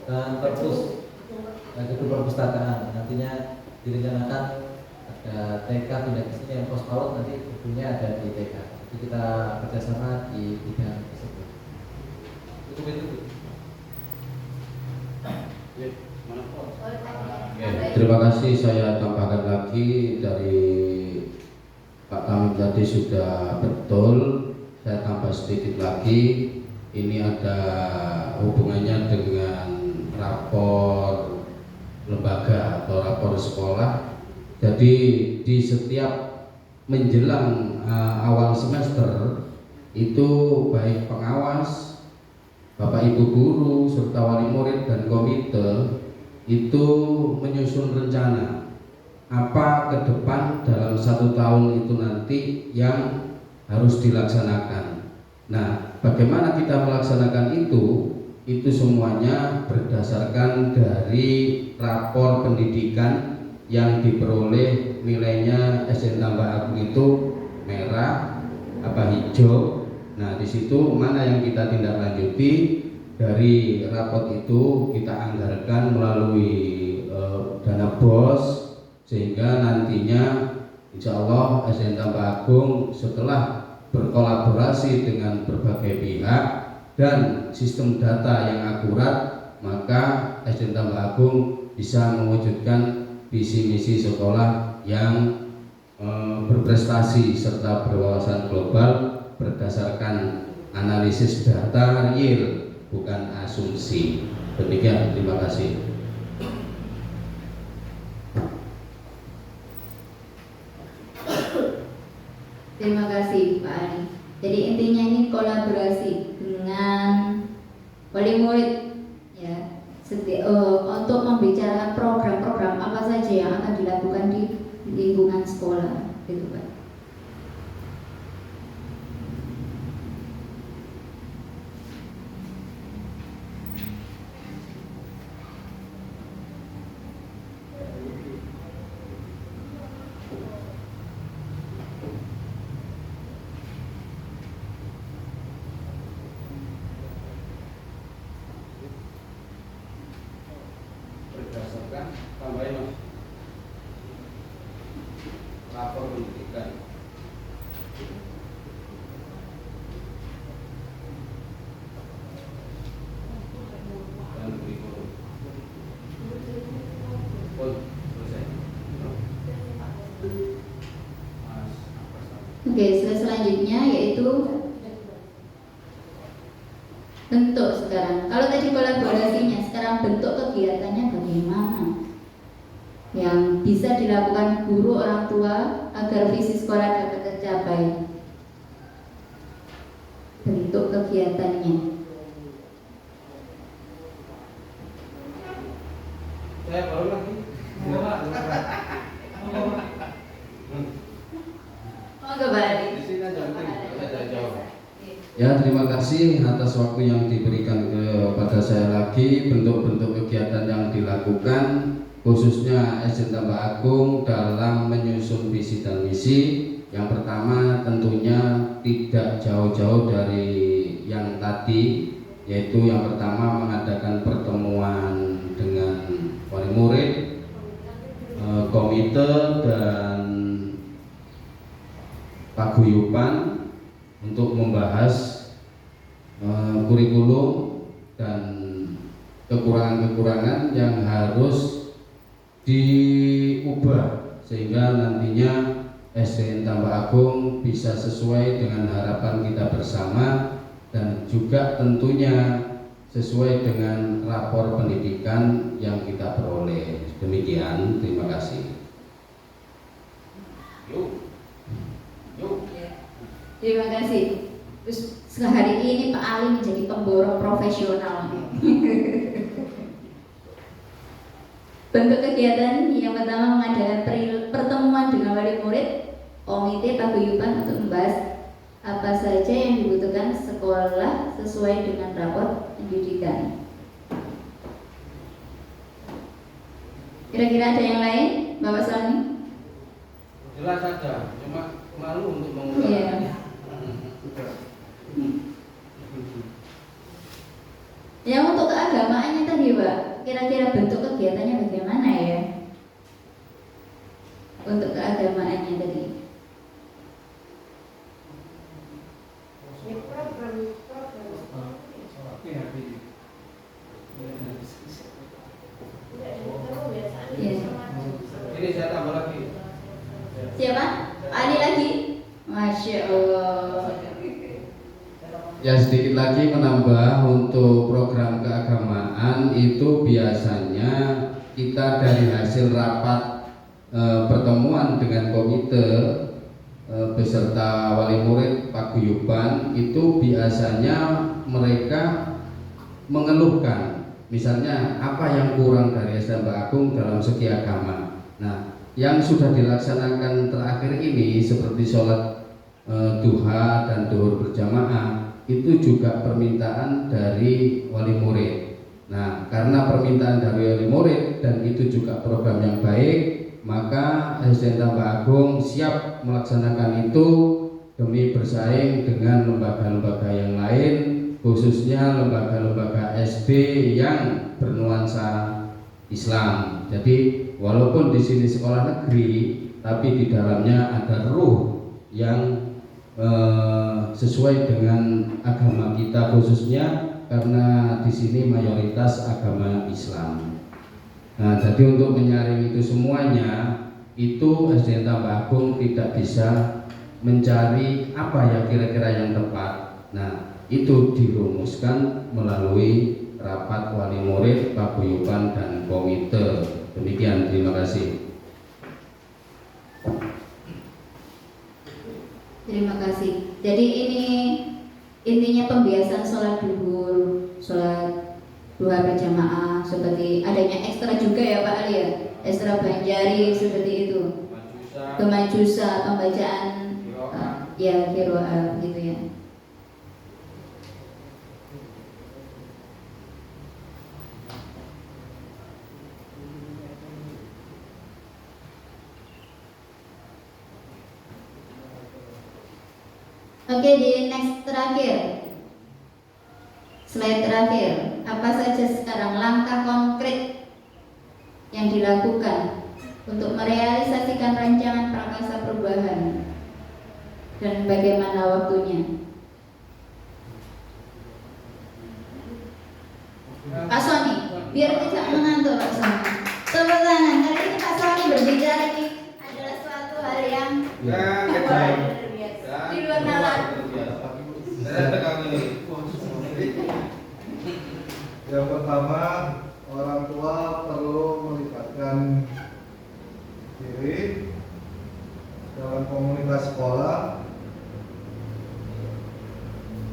dan perpus dan gedung perpustakaan. Nantinya direncanakan ada TK pindah ke sini, yang pos PAUD nanti gedungnya ada di TK. Jadi kita kerjasama di bidang tersebut. Itu. Terima kasih. Saya tambahkan lagi dari Pak Tamim tadi sudah betul. Saya tambah sedikit lagi. Ini ada hubungannya dengan rapor lembaga atau rapor sekolah. Jadi di setiap menjelang awal semester itu baik pengawas, Bapak Ibu guru serta wali murid dan komite itu menyusun rencana apa ke depan dalam 1 tahun itu nanti yang harus dilaksanakan. Nah, bagaimana kita melaksanakan itu semuanya berdasarkan dari rapor pendidikan yang diperoleh. Nilainya SDN Tambak Agung itu merah hijau. Nah, di situ mana yang kita tindak lanjuti dari rapor itu kita anggarkan melalui dana BOS, sehingga nantinya insya Allah SDN Tambak Agung setelah berkolaborasi dengan berbagai pihak dan sistem data yang akurat, maka SDN Tambak Agung bisa mewujudkan visi misi sekolah yang berprestasi serta berwawasan global berdasarkan analisis data real, bukan asumsi. Demikian, terima kasih. Terima kasih Pak Ali. Jadi intinya ini kolaborasi dengan wali murid ya, untuk membicarakan program-program apa saja yang akan dilakukan di lingkungan sekolah, gitu Pak. Berdasarkan tambahin Mas, rapor pendidikan dan kurikulum. Selesai. Mas, Oke, selanjutnya yaitu bentuk sekarang. Kalau tadi kolaborasinya, sekarang bentuk kegiatannya bagaimana? Yang bisa dilakukan guru, orang tua agar visi sekolah dapat tercapai. Bentuk kegiatannya. saya baru lagi. Monggo Pak Ali. Di sini aja saya jawab. Ya, terima kasih atas waktu yang diberikan kepada saya lagi. Bentuk-bentuk kegiatan yang dilakukan khususnya SDN Tambak Agung dalam menyusun visi dan misi. Yang pertama tentunya tidak jauh-jauh dari yang tadi, yaitu yang pertama mengadakan pertemuan dengan wali murid, komite dan paguyuban untuk membahas kurikulum dan kekurangan-kekurangan yang harus diubah sehingga nantinya SDN Tambak Agung bisa sesuai dengan harapan kita bersama, dan juga tentunya sesuai dengan rapor pendidikan yang kita peroleh. Demikian, terima kasih. Terima kasih. Terus sehari ini Pak Ali menjadi pemborong profesional. Bentuk kegiatan yang pertama mengadakan pertemuan dengan wali murid, komite paguyuban untuk membahas apa saja yang dibutuhkan sekolah sesuai dengan rapor pendidikan. Kira-kira ada yang lain, Bapak Sony? Jelas ada, cuma malu untuk mengulang. Iya. Yang untuk keagamaannya tadi, Pak, kira-kira bentuk kegiatannya bagaimana ya? Untuk keagamaannya tadi. Iya. Ini saya tambah lagi. Siapa? Ali lagi? Masya Allah. Ya, sedikit lagi menambah untuk program keagamaan itu biasanya kita dari hasil rapat pertemuan dengan komite beserta wali murid paguyuban itu biasanya mereka mengeluhkan misalnya apa yang kurang dari SD Mbak Agung dalam segi agama. Nah, yang sudah dilaksanakan terakhir ini seperti sholat duha dan duhur berjamaah itu juga permintaan dari wali murid. Nah, karena permintaan dari wali murid dan itu juga program yang baik, maka SDN Tambak Agung siap melaksanakan itu demi bersaing dengan lembaga-lembaga yang lain, khususnya lembaga-lembaga SD yang bernuansa Islam. Jadi walaupun di sini sekolah negeri, tapi di dalamnya ada ruh yang sesuai dengan agama kita, khususnya karena di sini mayoritas agama Islam. Nah, jadi untuk menyaring itu semuanya, itu SDN Tambak Agung tidak bisa mencari apa ya kira-kira yang tepat. Nah, itu dirumuskan melalui rapat wali murid, paguyuban dan komite. Demikian, terima kasih. Terima kasih. Jadi ini intinya pembiasaan sholat duhur, sholat duha berjamaah, seperti adanya ekstra juga ya Pak Ali ya, ekstra banjari seperti itu, kemajusa, pembacaan ya qiraah gitu ya. Oke, di next terakhir, slide terakhir, apa saja sekarang langkah konkret yang dilakukan untuk merealisasikan rancangan prakarsa perubahan dan bagaimana waktunya? Pak Sony, biar tidak mengantuk Pak Sony. Tepuk tangan, kali ini Pak Sony berbicara ini adalah suatu hal yang di luar nalar. Yang pertama, orang tua perlu melibatkan diri dalam komunitas sekolah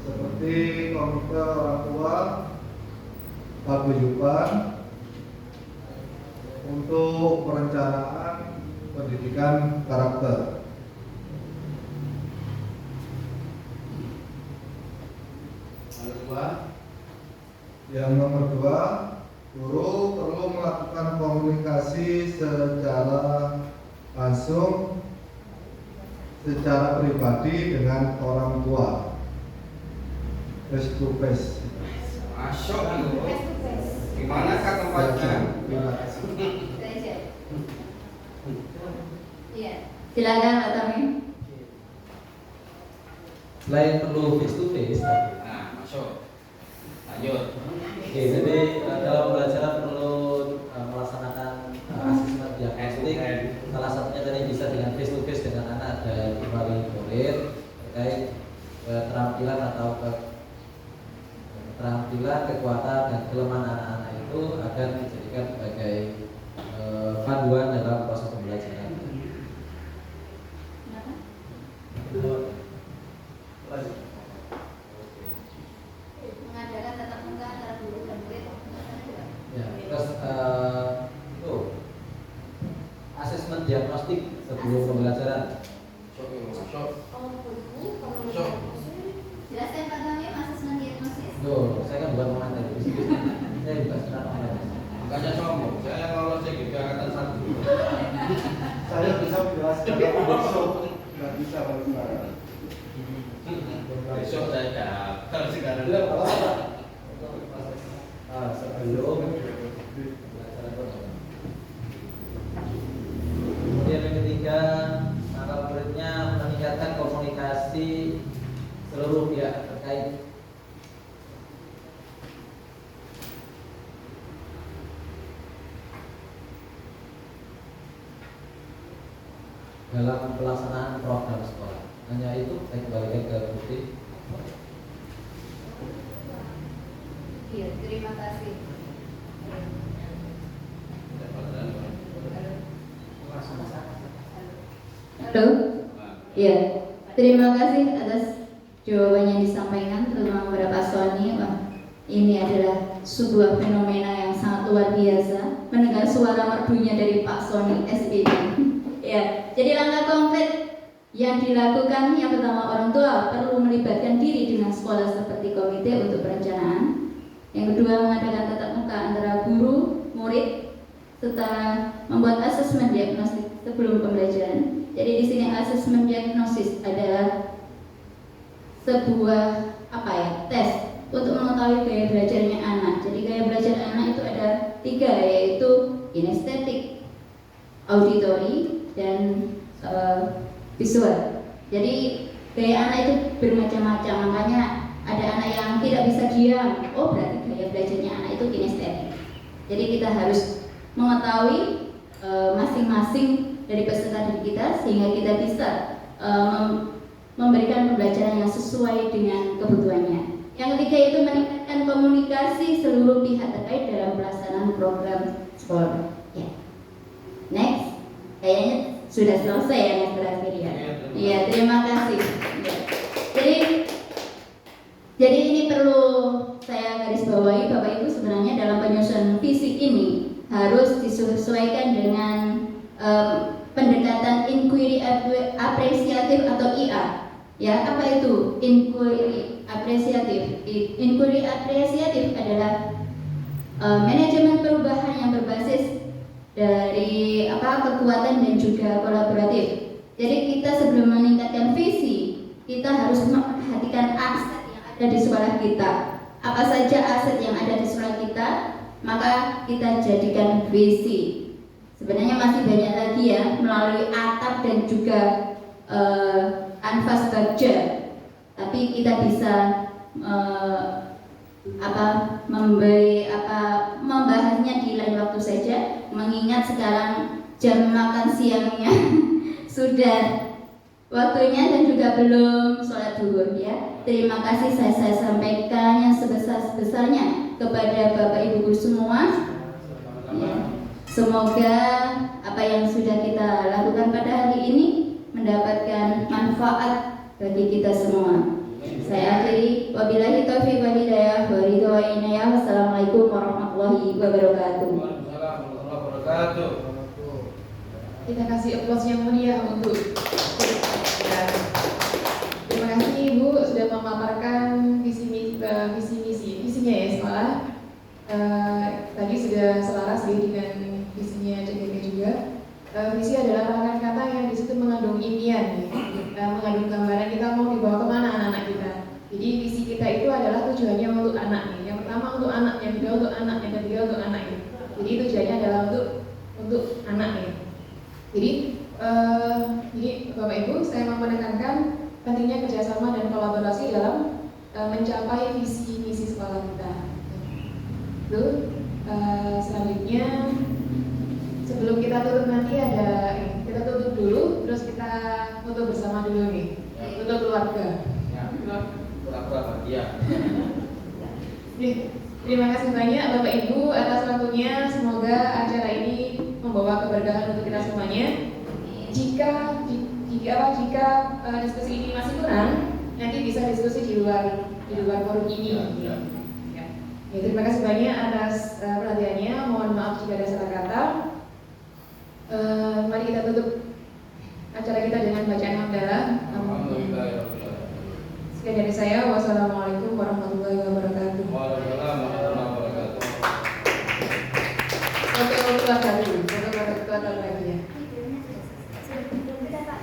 seperti komite orang tua, paguyuban untuk perencanaan pendidikan karakter. Yang nomor dua, guru perlu melakukan komunikasi secara langsung, secara pribadi dengan orang tua, face to face. Masuk itu. Gimana kak tempatnya? Iya, silakan Pak Tamim. Selain perlu face to face, Nah, masuk. Lanjut. oke, jadi dalam pembelajaran perlu melaksanakan asesmen diagnostik. Salah satunya tadi bisa dengan face to face dengan anak dan wali murid terkait keterampilan atau penampilan, kekuatan, dan kelemahan anak-anak itu akan dijadikan sebagai panduan dalam proses pembelajaran. Mengadakan tatap muka antara guru dan murid. Ya, terus itu asesmen diagnostik sebelum pembelajaran. Jelaskan Pak Tamim asesmen diagnosis. Tuh, saya kan bukan pengajar di sini. Saya juga senang pengajar. Makanya sombong, saya yang lolos CGP angkatan 1. Saya bisa menjelaskan tapi besok nggak bisa kalau sekarang. Besok saya daftar sekarang. Sebelum kemudian yang ketiga, maka muridnya meningkatkan komunikasi seluruh pihak terkait. Dalam pelaksanaan program sekolah. Hanya itu, saya kembalikan ke Putri. Iya, terima kasih. Halo. Iya, terima kasih atas jawaban yang disampaikan, terutama kepada Pak Sony. Wah, ini adalah sebuah fenomena yang sangat luar biasa. Mendengar suara merdunya dari Pak Sony SPD. Ya, jadi langkah konkret yang dilakukan yang pertama, orang tua perlu melibatkan diri dengan sekolah seperti komite untuk perencanaan. Yang kedua, mengadakan tatap muka antara guru, murid, serta membuat asesmen diagnostik sebelum pembelajaran. Jadi di sini asesmen diagnosis adalah sebuah tes untuk mengetahui gaya belajarnya anak. Jadi gaya belajar anak itu ada 3, yaitu kinestetik, auditory, dan visual. Jadi gaya anak itu bermacam-macam, makanya ada anak yang tidak bisa diam. Oh, berarti gaya belajarnya anak itu kinestetik. Jadi kita harus mengetahui masing-masing dari peserta didik kita sehingga kita bisa memberikan pembelajaran yang sesuai dengan kebutuhannya. Yang ketiga itu meningkatkan komunikasi seluruh pihak terkait dalam pelaksanaan program sekolah. Ya. Next, kayaknya sudah selesai ya, yang terakhir ya. Iya, terima kasih. Ya. Jadi ini perlu saya garis bawahi, Bapak Ibu, sebenarnya dalam penyusunan visi ini harus disesuaikan dengan pendekatan inquiry apresiatif atau IA. Ya, apa itu inquiry apresiatif? Inquiry apresiatif adalah manajemen perubahan yang berbasis dari kekuatan dan juga kolaboratif. Jadi kita sebelum meningkatkan visi, kita harus memperhatikan aset yang ada di sekolah kita. Apa saja aset yang ada di sekolah kita, maka kita jadikan visi. Sebenarnya masih banyak lagi ya, melalui atap dan juga kanvas baja. Tapi kita bisa membahasnya di lain waktu saja, mengingat sekarang jam makan siangnya sudah waktunya dan juga belum sholat zuhur ya. Terima kasih saya sampaikan yang sebesar-besarnya kepada Bapak Ibu guru semua. Ya. Semoga apa yang sudah kita lakukan pada hari ini mendapatkan manfaat bagi kita semua. Saya akhiri, wabillahi taufiq wal hidayah wa ridho wa inayah. Wassalamualaikum warahmatullahi wabarakatuh. Kita kasih aplaus yang meriah untuk ya. Terima kasih Ibu sudah memaparkan visi misinya ya sekolah. Tadi sudah selaras dengan visinya CGP juga. Visi adalah rangkaian kata yang di situ mengandung impian, mengandung gambaran kita mau dibawa kemana anak-anak kita. Jadi visi kita itu adalah tujuannya untuk anak nih. Yang pertama untuk anak, yang kedua untuk anak, yang ketiga untuk anak ini. Jadi tujuannya adalah untuk anak nih. Jadi Bapak Ibu, saya mau menekankan pentingnya kerjasama dan kolaborasi dalam mencapai visi misi sekolah kita. Selanjutnya sebelum kita tutup nanti kita tutup dulu, terus kita foto bersama dulu nih, untuk keluarga. Pura-pura bahagia. Terima kasih banyak Bapak Ibu atas waktunya. Semoga acara ini membawa keberkahan untuk kita semuanya. Jika diskusi ini masih kurang, nanti bisa diskusi di luar forum ini. Ya, terima kasih banyak atas perhatiannya. Mohon maaf jika ada salah kata. Mari kita tutup acara kita dengan bacaan hamdalah. Sekian dari saya. Wassalamualaikum.